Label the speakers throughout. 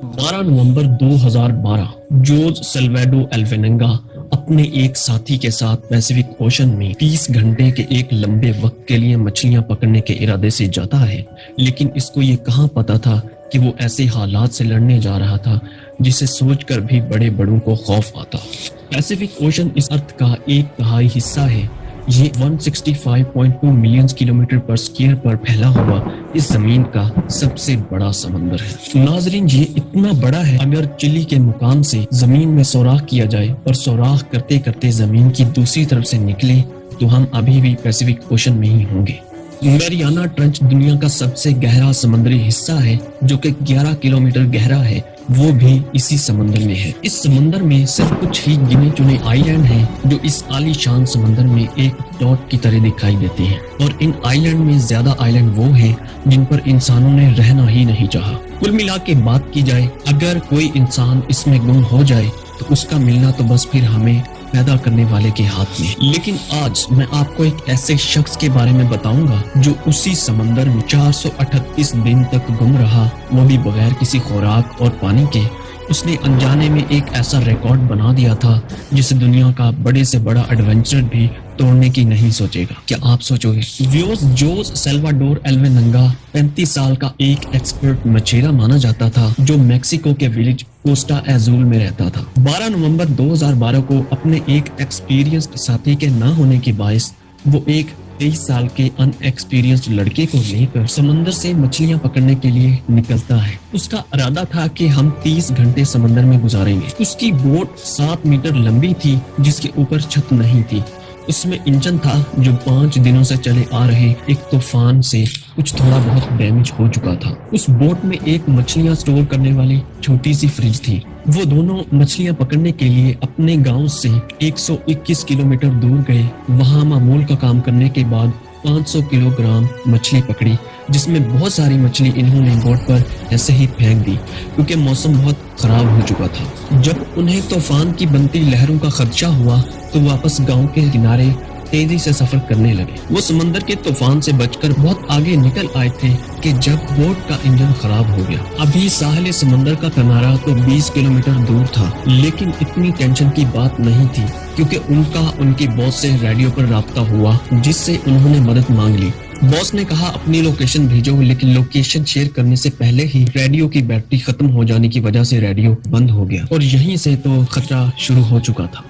Speaker 1: 12 نومبر 2012 جوز سلواڈو ایلوینگا اپنے ایک ساتھی کے ساتھ پیسیفک اوشن میں 30 گھنٹے کے ایک لمبے وقت کے لیے مچھلیاں پکڑنے کے ارادے سے جاتا ہے، لیکن اس کو یہ کہاں پتا تھا کہ وہ ایسے حالات سے لڑنے جا رہا تھا جسے سوچ کر بھی بڑے بڑوں کو خوف آتا۔ پیسیفک اوشن اس ارتھ کا ایک تہائی حصہ ہے۔ یہ 165.2 ملین کلومیٹر پر اسکوائر پر پھیلا ہوا اس زمین کا سب سے بڑا سمندر ہے۔ ناظرین، یہ اتنا بڑا ہے، اگر چلی کے مقام سے زمین میں سوراخ کیا جائے اور سوراخ کرتے کرتے زمین کی دوسری طرف سے نکلے تو ہم ابھی بھی پیسیفک اوشن میں ہی ہوں گے۔ میریانا ٹرنچ دنیا کا سب سے گہرا سمندری حصہ ہے جو کہ 11 کلومیٹر گہرا ہے، وہ بھی اسی سمندر میں ہے۔ اس سمندر میں صرف کچھ ہی گنے چنے آئی لینڈ ہیں جو اس عالی شان سمندر میں ایک ڈاٹ کی طرح دکھائی دیتے ہیں، اور ان آئی لینڈ میں زیادہ آئی لینڈ وہ ہیں جن پر انسانوں نے رہنا ہی نہیں چاہا۔ کل ملا کے بات کی جائے، اگر کوئی انسان اس میں گم ہو جائے تو اس کا ملنا تو بس پھر ہمیں پیدا کرنے والے کے ہاتھ میں۔ لیکن آج میں آپ کو ایک ایسے شخص کے بارے میں بتاؤں گا جو اسی سمندر میں 438 دن تک گم رہا، وہ بھی بغیر کسی خوراک اور پانی کے۔ اس نے انجانے میں ایک ایسا ریکارڈ بنا دیا تھا جسے دنیا کا بڑے سے بڑا ایڈونچر بھی توڑنے کی نہیں سوچے گا۔ کیا آپ سوچو گے؟ جوز سلواڈور ایلوینگا 35 سال کا ایک ایکسپرٹ مچھیرا مانا جاتا تھا جو میکسیکو کے ولیج کوسٹا ایزول میں رہتا تھا۔ 12 نومبر 2012 کو اپنے ایک ایکسپیرینسڈ ساتھی کے نہ ہونے کے باعث وہ ایک 23 سال کے ان ایکسپیرینسڈ لڑکے کو لے کر سمندر سے مچھلیاں پکڑنے کے لیے نکلتا ہے۔ اس کا ارادہ تھا کہ ہم 30 گھنٹے سمندر میں گزاریں گے۔ اس کی بوٹ 7 میٹر لمبی تھی جس کے اوپر چھت نہیں تھی۔ اس میں انجن تھا جو 5 دنوں سے چلے آ رہے ایک طوفان سے کچھ تھوڑا بہت ڈیمیج ہو چکا تھا۔ اس بوٹ میں ایک مچھلیاں سٹور کرنے والی چھوٹی سی فریج تھی۔ وہ دونوں مچھلیاں پکڑنے کے لیے اپنے گاؤں سے 121 کلومیٹر دور گئے۔ وہاں معمول کا کام کرنے کے بعد 500 کلو گرام مچھلی پکڑی، جس میں بہت ساری مچھلی انہوں نے بوٹ پر ایسے ہی پھینک دی کیونکہ موسم بہت خراب ہو چکا تھا۔ جب انہیں طوفان کی بنتی لہروں کا خدشہ ہوا تو واپس گاؤں کے کنارے تیزی سے سفر کرنے لگے۔ وہ سمندر کے طوفان سے بچ کر بہت آگے نکل آئے تھے کہ جب بوٹ کا انجن خراب ہو گیا۔ ابھی ساحل سمندر کا کنارہ تو 20 کلومیٹر دور تھا، لیکن اتنی ٹینشن کی بات نہیں تھی کیونکہ ان کی باس سے ریڈیو پر رابطہ ہوا جس سے انہوں نے مدد مانگ لی۔ باس نے کہا اپنی لوکیشن بھیجو، لیکن لوکیشن شیئر کرنے سے پہلے ہی ریڈیو کی بیٹری ختم ہو جانے کی وجہ سے ریڈیو بند ہو گیا، اور یہیں سے تو خطرہ شروع ہو چکا تھا۔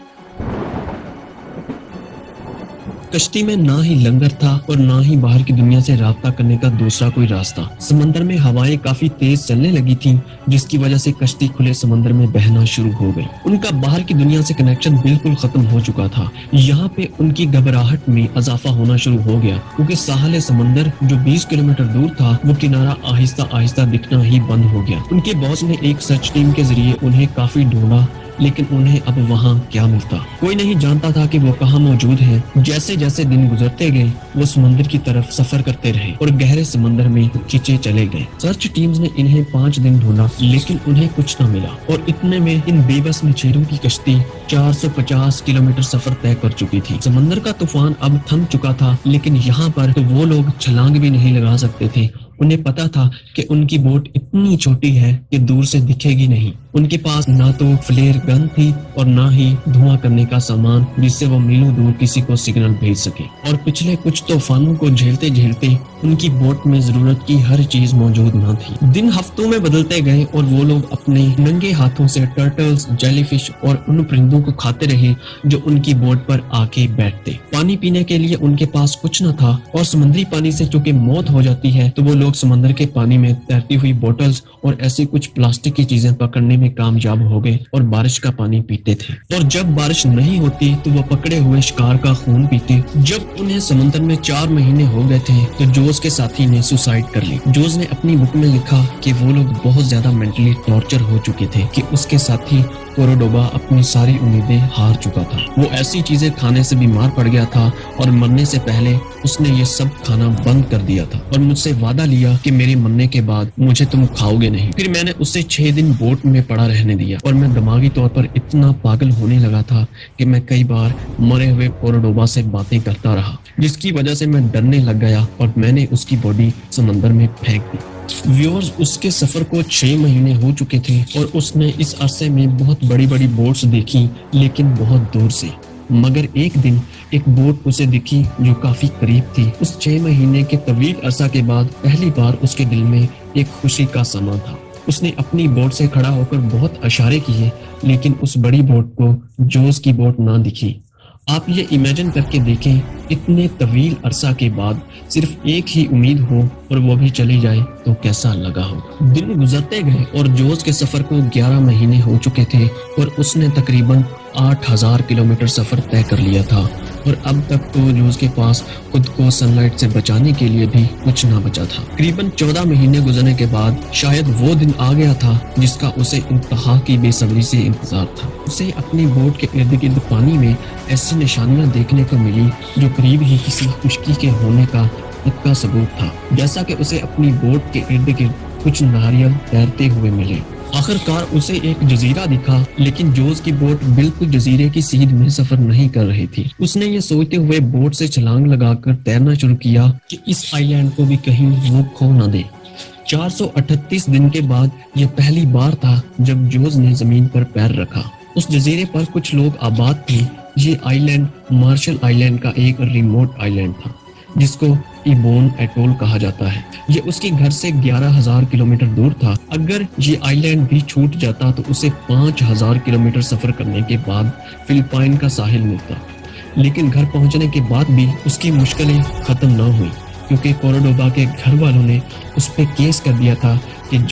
Speaker 1: کشتی میں نہ ہی لنگر تھا اور نہ ہی باہر کی دنیا سے رابطہ کرنے کا دوسرا کوئی راستہ۔ سمندر میں ہوائیں کافی تیز چلنے لگی تھیں جس کی وجہ سے کشتی کھلے سمندر میں بہنا شروع ہو گئی۔ ان کا باہر کی دنیا سے کنیکشن بالکل ختم ہو چکا تھا۔ یہاں پہ ان کی گھبراہٹ میں اضافہ ہونا شروع ہو گیا کیونکہ ساحل سمندر جو 20 کلومیٹر دور تھا وہ کنارہ آہستہ آہستہ دکھنا ہی بند ہو گیا۔ ان کے باس نے ایک سرچ ٹیم کے ذریعے انہیں کافی ڈھونڈا، لیکن انہیں اب وہاں کیا ملتا؟ کوئی نہیں جانتا تھا کہ وہ کہاں موجود ہیں۔ جیسے جیسے دن گزرتے گئے وہ سمندر کی طرف سفر کرتے رہے اور گہرے سمندر میں کھینچے چلے گئے۔ سرچ ٹیمز نے انہیں 5 دن ڈھونڈا لیکن انہیں کچھ نہ ملا، اور اتنے میں ان بے بس مچھیروں کی کشتی 450 کلومیٹر سفر طے کر چکی تھی۔ سمندر کا طوفان اب تھم چکا تھا، لیکن یہاں پر تو وہ لوگ چھلانگ بھی نہیں لگا سکتے تھے۔ انہیں پتا تھا کہ ان کی بوٹ اتنی چھوٹی ہے کہ دور سے دکھے گی نہیں۔ ان کے پاس نہ تو فلیئر گن تھی اور نہ ہی دھواں کرنے کا سامان جس سے وہ میلوں دور کسی کو سگنل بھیج سکے، اور پچھلے کچھ طوفانوں کو جھیلتے جھیلتے ان کی بوٹ میں ضرورت کی ہر چیز موجود نہ تھی۔ دن ہفتوں میں بدلتے گئے اور وہ لوگ اپنے ننگے ہاتھوں سے ٹرٹلز، جیلی فش اور ان پرندوں کو کھاتے رہے جو ان کی بوٹ پر آ کے بیٹھتے۔ پانی پینے کے لیے ان کے پاس کچھ نہ تھا، اور سمندری پانی سے چونکہ موت ہو جاتی ہے تو وہ لوگ سمندر کے پانی میں تیرتی ہوئی بوٹلز اور ایسی کچھ پلاسٹک کی چیزیں پکڑنے میں کامیاب ہو گئے اور بارش کا پانی پیتے تھے، اور جب بارش نہیں ہوتی تو وہ پکڑے ہوئے شکار کا خون پیتے۔ جب انہیں سمندر میں 4 مہینے ہو گئے تھے تو جوز کے ساتھی نے سوسائڈ کر لی۔ جوز نے اپنی بک میں لکھا کہ وہ لوگ بہت زیادہ مینٹلی ٹارچر ہو چکے تھے کہ اس کے ساتھی کوروڈوبا اپنی ساری امیدیں ہار چکا تھا۔ وہ ایسی چیزیں کھانے سے بیمار پڑ گیا تھا اور مرنے سے پہلے اس نے یہ سب کھانا بند کر دیا تھا اور مجھ سے وعدہ لیا کہ میرے مرنے کے بعد مجھے تم کھاؤ گے نہیں۔ پھر میں نے اسے 6 دن بوٹ میں پڑا رہنے دیا، اور میں دماغی طور پر اتنا پاگل ہونے لگا تھا کہ میں کئی بار مرے ہوئے کوروڈوبا سے باتیں کرتا رہا، جس کی وجہ سے میں ڈرنے لگ گیا اور میں نے اس کی باڈی سمندر میں پھینک دی۔ ویورز اس کے سفر کو 6 مہینے ہو چکے تھے اور اس نے اس عرصے میں بہت بڑی بڑی بوٹس دیکھی لیکن بہت دور سے، مگر ایک دن ایک بوٹ اسے دکھی جو کافی قریب تھی۔ اس 6 مہینے کے طویل عرصہ کے بعد پہلی بار اس کے دل میں ایک خوشی کا سما تھا۔ اس نے اپنی بوٹ سے کھڑا ہو کر بہت اشارے کیے لیکن اس بڑی بوٹ کو جوز کی بوٹ نہ دکھی۔ آپ یہ امیجن کر کے دیکھیں، اتنے طویل عرصہ کے بعد صرف ایک ہی امید ہو اور وہ بھی چلی جائے تو کیسا لگا ہو۔ دن گزرتے گئے اور جوز کے سفر کو 11 مہینے ہو چکے تھے اور اس نے تقریباً 8000 کلومیٹر سفر طے کر لیا تھا، اور اب تک تو جوز کے پاس خود کو سن لائٹ سے بچانے کے لیے بھی کچھ نہ بچا تھا۔ تقریباً 14 مہینے گزرنے کے بعد شاید وہ دن آ گیا تھا جس کا اسے انتہا کی بے صبری سے انتظار تھا۔ اسے اپنی بوٹ کے ارد گرد پانی میں ایسی نشانیاں دیکھنے کو ملی جو قریب ہی کسی خشکی کے ہونے کا پکا ثبوت تھا، جیسا کہ اسے اپنی بوٹ کے ارد گرد کچھ ناریل تیرتے ہوئے ملے۔ آخر کار اسے ایک جزیرہ دکھا، لیکن جوز کی بوٹ بالکل جزیرے کی سیدھ میں سفر نہیں کر رہی تھی۔ اس نے یہ سوچتے ہوئے بوٹ سے چھلانگ لگا کر تیرنا شروع کیا کہ اس آئی لینڈ کو بھی کہیں وہ کھو نہ دے۔ 438 دن کے بعد یہ پہلی بار تھا جب جوز نے زمین پر پیر رکھا۔ اس جزیرے پر کچھ لوگ آباد تھے۔ یہ آئی لینڈ مارشل آئی لینڈ کا ایک ریموٹ آئی لینڈ تھا جس کو ایبون ایٹول کہا جاتا ہے۔ یہ اس کے گھر سے 11000 کلومیٹر دور تھا۔ اگر یہ آئی لینڈ بھی چھوٹ جاتا تو اسے 5000 کلومیٹر سفر کرنے کے بعد فلپائن کا ساحل ملتا، لیکن گھر پہنچنے کے بعد بھی اس کی مشکلیں ختم نہ ہوئیں، کیونکہ کوروڈوبا کے گھر والوں نے اس پہ کیس کر دیا تھا کہ